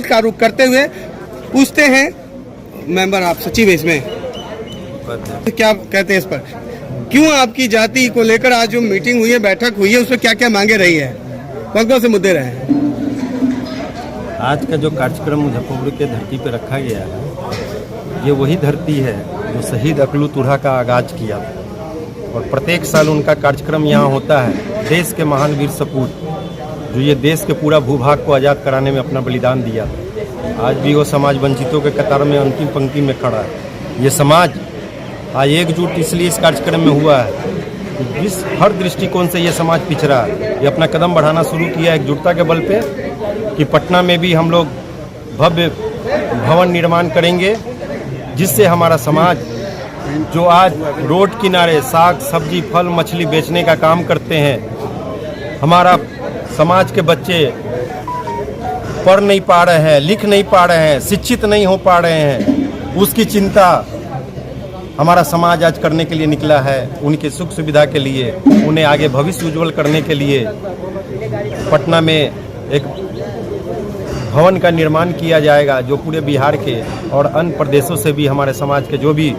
दल का रुख करते हुए पूछते हैं, मेंबर आप सचिव है इसमें, तो क्या कहते हैं इस पर? क्यों आपकी जाति को लेकर आज जो मीटिंग हुई है, बैठक हुई है, उसमें क्या क्या मांगे रही है, कौन कौन से मुद्दे रहे हैं? आज का जो कार्यक्रम मुजफ्फरपुर के धरती पर रखा गया है, ये वही धरती है जो शहीद अकलू तुरहा का आगाज किया और प्रत्येक साल उनका कार्यक्रम यहाँ होता है। देश के महान वीर सपूत जो ये देश के पूरा भूभाग को आज़ाद कराने में अपना बलिदान दिया, आज भी वो समाज वंचितों के कतार में अंतिम पंक्ति में खड़ा है। ये समाज आज एकजुट इसलिए इस कार्यक्रम में हुआ है, जिस हर दृष्टिकोण से ये समाज पिछड़ा है। ये अपना कदम बढ़ाना शुरू किया एकजुटता के बल पे कि पटना में भी हम लोग भव्य भवन निर्माण करेंगे, जिससे हमारा समाज जो आज रोड किनारे साग सब्जी फल मछली बेचने का काम करते हैं, हमारा समाज के बच्चे पढ़ नहीं पा रहे हैं, लिख नहीं पा रहे हैं, शिक्षित नहीं हो पा रहे हैं, उसकी चिंता हमारा समाज आज करने के लिए निकला है। उनके सुख सुविधा के लिए, उन्हें आगे भविष्य उज्जवल करने के लिए पटना में एक भवन का निर्माण किया जाएगा, जो पूरे बिहार के और अन्य प्रदेशों से भी हमारे समाज के जो भी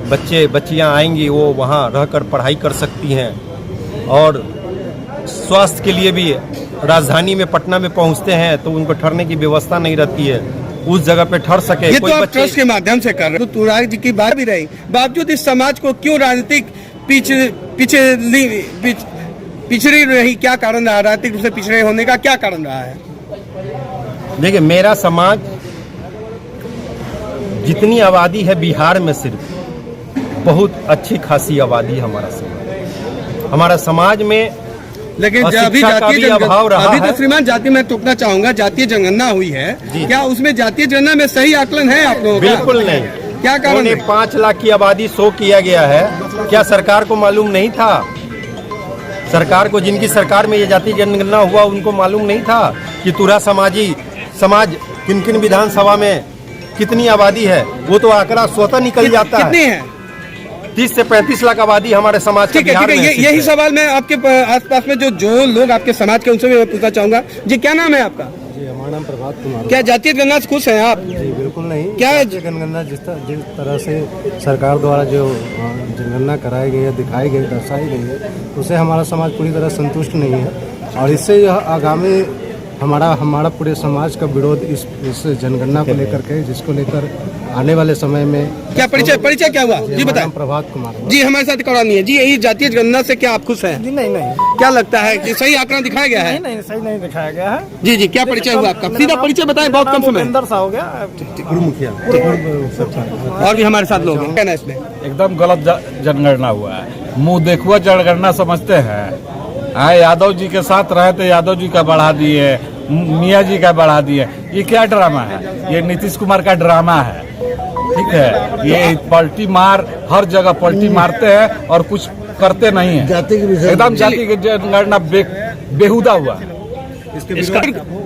बच्चे बच्चियां आएंगी वो वहां रहकर पढ़ाई कर सकती हैं। और स्वास्थ्य के लिए भी राजधानी में पटना में पहुंचते हैं तो उनको ठहरने की व्यवस्था नहीं रहती है, उस जगह पे ठहर सके। ये तो आप ट्रस्ट के माध्यम से कर रहे हो, तो तुरहा जी की बात भी रही, बावजूद इस समाज को क्यों राजनीतिक पिछड़ी रही, क्या कारण रहा? राजनीतिक रूप से पिछड़े होने का क्या कारण रहा है? देखिए, मेरा समाज जितनी आबादी है बिहार में, सिर्फ बहुत अच्छी खासी आबादी है हमारा समाज में, लेकिन अभी तो श्रीमान जाति में टोकना चाहूंगा, जातीय जनगणना हुई है, क्या उसमें जातीय जनगणना में सही आकलन है आप लोगों का? बिल्कुल नहीं। क्या कारण है? 5 लाख की आबादी शो किया गया है, क्या सरकार को मालूम नहीं था? सरकार को, जिनकी सरकार में ये जातीय जनगणना हुआ, उनको मालूम नहीं था कि तुरहा समाज किन किन विधानसभा में कितनी आबादी है? वो तो आंकड़ा स्वतः निकल जाता है। कितनी है? 30 से 35 लाख आबादी हमारे समाज के बिहार में। यही सवाल मैं आपके आसपास में जो लोग आपके समाज के उनसे भी पूछना चाहूंगा। जी, क्या नाम है आपका? जी, हमारा नाम प्रभात कुमार। क्या जातीय जनगणना से खुश हैं आप? जी बिल्कुल नहीं। क्या जातीय जनगणना जिस तरह से सरकार द्वारा जो जनगणना कराई गई है, दिखाई गई, दर्शाई गई है, उससे हमारा समाज पूरी तरह संतुष्ट नहीं है और इससे यह आगामी हमारा पूरे समाज का विरोध इस जनगणना को लेकर के, जिसको लेकर आने वाले समय में। क्या परिचय क्या हुआ जी, बताएं। प्रभात कुमार जी, हमारे साथ करानी है जी। यही जातीय जनगणना से क्या आप खुश हैं? जी नहीं, क्या लगता है कि सही आंकड़ा दिखाया गया है? नहीं, सही नहीं दिखाया गया है। जी जी, क्या परिचय हुआ आपका? सीधा परिचय बताएं, बहुत कम समय। अंदर सा हो गया। और भी हमारे साथ लोग हैं, क्या ना इसमें एकदम गलत जनगणना हुआ है, मुंह देखुआ जनगणना समझते हैं। यादव जी के साथ रहे तो यादव जी का बढ़ा दिए, मियाँ जी का बढ़ा दिए। ये क्या ड्रामा है? ये नीतीश कुमार का ड्रामा है, ठीक है। ये पलटी मार, हर जगह पलटी मारते हैं और कुछ करते नहीं है। एकदम जाति की जनगणना बेहुदा हुआ।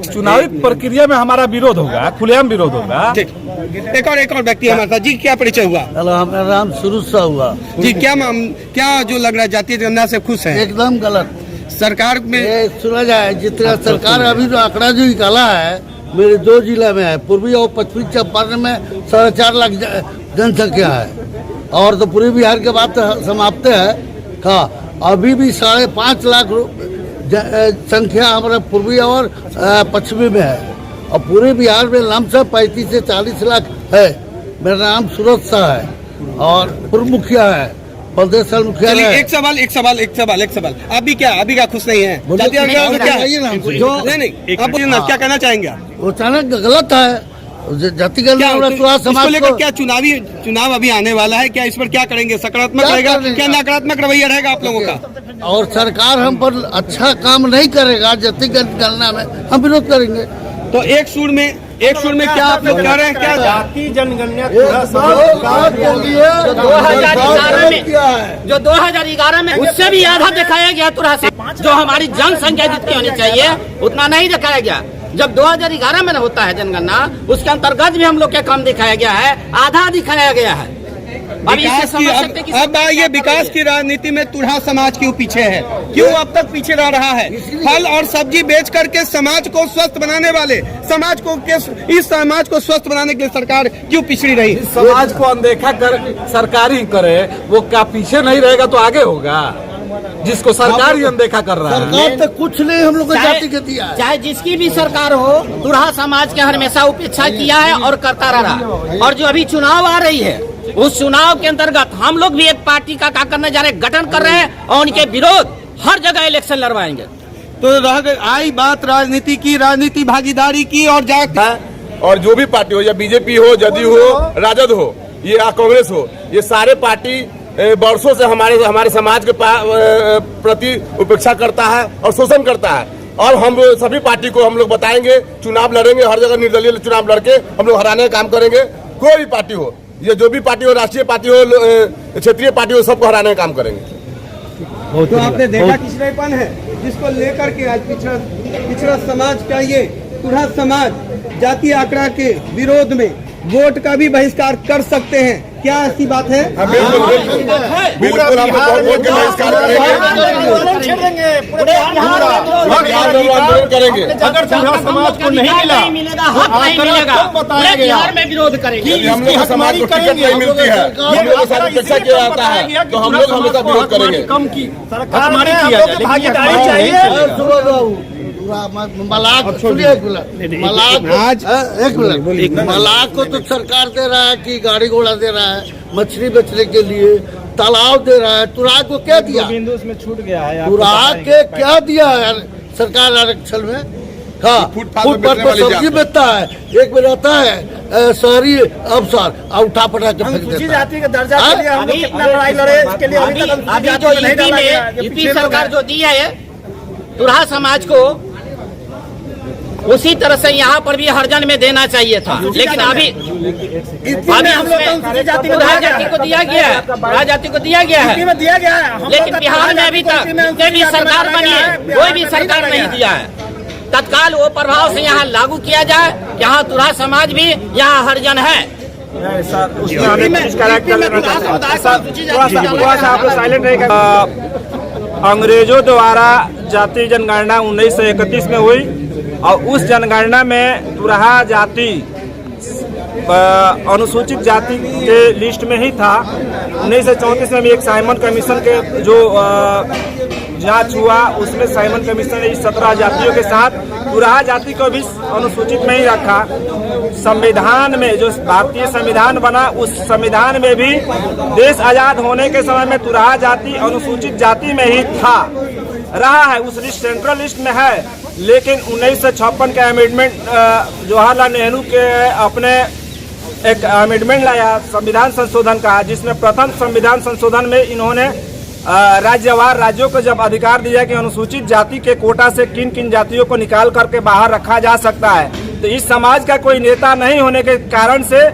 चुनावी प्रक्रिया में हमारा विरोध होगा, खुलेआम विरोध होगा। एक और व्यक्ति हमारे साथ। जी, क्या परिचय हुआ? हेलो, मेरा नाम शुरू से हुआ जी। क्या जो लग रहा है, जातीय जनगणना से खुश है? एकदम गलत। सरकार में सुना जाए, जितना सरकार अभी जो आंकड़ा जो निकाला है, मेरे 2 जिला में है, पूर्वी और पश्चिमी चंपारण में 4.5 लाख जनसंख्या है और तो पूरे बिहार के बाद समाप्त है का। अभी भी 5.5 लाख संख्या हमारे पूर्वी और पश्चिमी में है और पूरे बिहार में लमसम 35 से 40 लाख है। मेरा नाम सूरज शाह है और पूर्व मुखिया है, प्रदेश मुख्यालय। एक सवाल। अभी क्या खुश नहीं है? नहीं, आप बोलिए ना, क्या कहना चाहेंगे आप? वो अचानक गलत है। जातिगत इसको लेकर क्या चुनाव अभी आने वाला है, क्या इस पर क्या करेंगे? सकारात्मक रहेगा क्या नकारात्मक रवैया रहेगा आप लोगों का? और सरकार हम पर अच्छा काम नहीं करेगा जातिगत गणना में, हम विरोध करेंगे। तो एक सुर में क्या आप लोग कह रहे हैं? क्या जाति जनगणना जो 2011 में उससे भी आधा दिखाया गया तुरहा से, जो हमारी जनसंख्या जितनी होनी चाहिए उतना नहीं दिखाया गया। जब 2011 में होता है जनगणना, उसके अंतर्गत भी हम लोग के कम दिखाया गया है, आधा दिखाया गया है। अब इससे विकास की समझ सकते कि अब ये विकास की राजनीति में तुरहा समाज क्यों पीछे है, क्यों अब तक पीछे रह रहा है? फल और सब्जी बेच करके समाज को स्वस्थ बनाने वाले समाज को इस समाज को स्वस्थ बनाने के लिए सरकार क्यों पिछड़ी रही? समाज को अनदेखा कर सरकार ही करे, वो क्या पीछे नहीं रहेगा तो आगे होगा, जिसको सरकार ही अनदेखा कर रहा है। सरकार तो कुछ नहीं हम लोग को जाति के दिया है। चाहे जिसकी भी सरकार हो, तुरहा समाज के हमेशा उपेक्षा किया है और करता रहा। और जो अभी चुनाव आ रही है, उस चुनाव के अंतर्गत हम लोग भी एक पार्टी का क्या करने जा रहे हैं, गठन कर रहे हैं और उनके विरोध हर जगह इलेक्शन लड़वाएंगे। तो आई बात राजनीति की, राजनीति भागीदारी की और और जो भी पार्टी हो, या बीजेपी हो, जदयू हो, राजद हो, या कांग्रेस हो, ये सारे पार्टी वर्षों से हमारे समाज के प्रति उपेक्षा करता है और शोषण करता है। और हम सभी पार्टी को हम लोग बताएंगे, चुनाव लड़ेंगे, हर जगह निर्दलीय चुनाव लड़के हम लोग हराने का काम करेंगे। कोई भी पार्टी हो, ये जो भी पार्टी हो, राष्ट्रीय पार्टी हो, क्षेत्रीय पार्टी हो, सबको हराने का काम करेंगे। तो आपने देखा पिछड़ेपन है जिसको लेकर के आज पिछड़ा समाज का ये तुरहा समाज जातीय आंकड़ा के विरोध में वोट का भी बहिष्कार कर सकते हैं, क्या ऐसी बात है? बिल्कुल हम वोट के बहिष्कार करेंगे। अगर तुरहा समाज को नहीं मिलेगा, हक नहीं मिलेगा, पूरे बिहार में विरोध करेंगे। यदि हम लोग समाज को टिकट नहीं मिलती है, हम लोग के साथ उपेक्षा किया जाता है, तो हम लोग हमेशा विरोध करेंगे। कम की हमारी किया जाए, भागीदारी चाहिए। मलाक सुनिए, एक मिनट मलाक को तो सरकार दे रहा है कि गाड़ी घोड़ा दे रहा है, मछली बेचने के लिए तालाब दे रहा है। तुराग को क्या दिया? उसमें छूट गया है। तुराग के क्या दिया है सरकार आरक्षण में? हाँ, फुटपाथ पर सब्जी बेचता है, एक में रहता है शहरी अफसर और उठा पटा के फेंक देता है। जाति का दर्जा के लिए हम लोग कितना लड़ाई लड़े, इसके लिए अभी जो यूपी सरकार जो दी है तुरहा समाज को, उसी तरह से यहाँ पर भी हरजन में देना चाहिए था, लेकिन अभी जाति को दिया गया है, जाति को दिया गया है, लेकिन बिहार में अभी तक कोई भी सरकार बनी है, कोई भी सरकार नहीं दिया है। तत्काल वो प्रभाव से यहाँ लागू किया जाए, यहाँ तुरहा समाज भी यहाँ हरजन है। अंग्रेजों द्वारा जाति जनगणना 1931 में हुई और उस जनगणना में तुरहा जाति अनुसूचित जाति के लिस्ट में ही था। 1934 में भी एक साइमन कमीशन के जो जांच हुआ, उसमें साइमन कमीशन ने 17 जातियों के साथ तुरहा जाति को भी अनुसूचित में ही रखा। संविधान में जो भारतीय संविधान बना, उस संविधान में भी देश आजाद होने के समय में तुरहा जाति अनुसूचित जाति में ही था, रहा है, उस लिस्ट सेंट्रल लिस्ट में है। लेकिन 1956 का अमेंडमेंट जवाहरलाल नेहरू के अपने एक अमेंडमेंट लाया संविधान संशोधन का, जिसमें प्रथम संविधान संशोधन में इन्होंने राज्यवार राज्यों को जब अधिकार दिया कि अनुसूचित जाति के कोटा से किन किन जातियों को निकाल करके बाहर रखा जा सकता है, तो इस समाज का कोई नेता नहीं होने के कारण से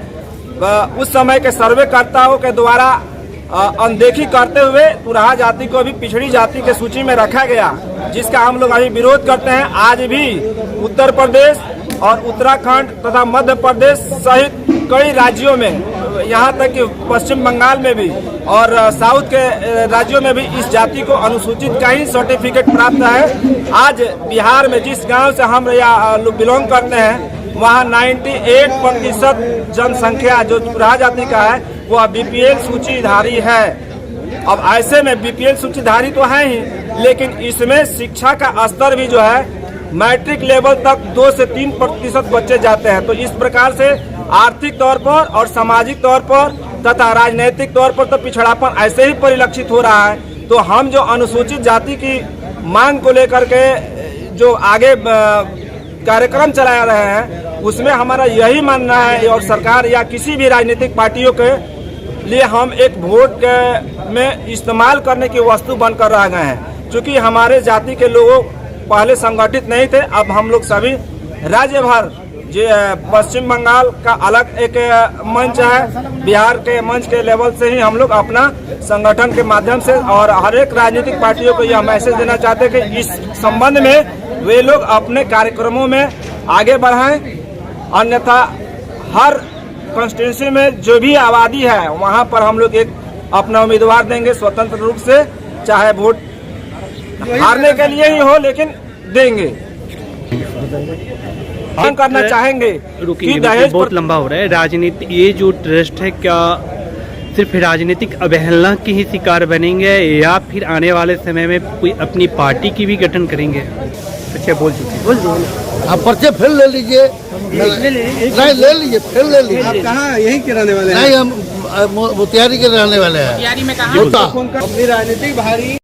उस समय के सर्वेकर्ताओं के द्वारा अनदेखी करते हुए तुरहा जाति को भी पिछड़ी जाति के सूची में रखा गया, जिसका हम लोग अभी विरोध करते हैं। आज भी उत्तर प्रदेश और उत्तराखंड तथा मध्य प्रदेश सहित कई राज्यों में, यहाँ तक कि पश्चिम बंगाल में भी और साउथ के राज्यों में भी इस जाति को अनुसूचित का ही सर्टिफिकेट प्राप्त है। आज बिहार में जिस गांव से हम बिलोंग करते हैं, वहाँ 98% जनसंख्या जो तुरहा जाति का है वह बीपीएल सूचीधारी है। अब ऐसे में बीपीएल सूचीधारी तो है ही, लेकिन इसमें शिक्षा का स्तर भी जो है मैट्रिक लेवल तक 2 से 3% बच्चे जाते हैं। तो इस प्रकार से आर्थिक तौर पर और सामाजिक तौर पर तथा राजनीतिक तौर पर तो पिछड़ापन ऐसे ही परिलक्षित हो रहा है। तो हम जो अनुसूचित जाति की मांग को लेकर के जो आगे कार्यक्रम चला रहे हैं, उसमें हमारा यही मानना है और सरकार या किसी भी राजनीतिक पार्टियों के लिए हम एक वोट में इस्तेमाल करने की वस्तु बनकर रह गए हैं। क्योंकि हमारे जाति के लोगों पहले संगठित नहीं थे, अब हम लोग सभी राज्य भर पश्चिम बंगाल का अलग एक मंच है, बिहार के मंच के लेवल से ही हम लोग अपना संगठन के माध्यम से और हर एक राजनीतिक पार्टियों को यह मैसेज देना चाहते हैं कि इस संबंध में वे लोग अपने कार्यक्रमों में आगे बढ़ाएं, अन्यथा हर कॉन्स्टिट्यूंसी में जो भी आबादी है वहाँ पर हम लोग एक अपना उम्मीदवार देंगे स्वतंत्र रूप से, चाहे वोट हारने के लिए ही हो लेकिन देंगे। हम करना चाहेंगे कि दहेज बहुत लंबा हो रहा है। राजनीति, ये जो ट्रस्ट है क्या सिर्फ राजनीतिक अवहेलना की ही शिकार बनेंगे या फिर आने वाले समय में कोई अपनी पार्टी की भी गठन करेंगे? अच्छा, बोल चुके। आप पर्चे फिर ले लीजिए, नहीं ले लीजिए, फिर ले लीजिए। आप कहाँ यहीं के रहने वाले हैं? नहीं, हम मोतिहारी के रहने वाले हैं। तैयारी में कहा अपनी राजनीतिक भारी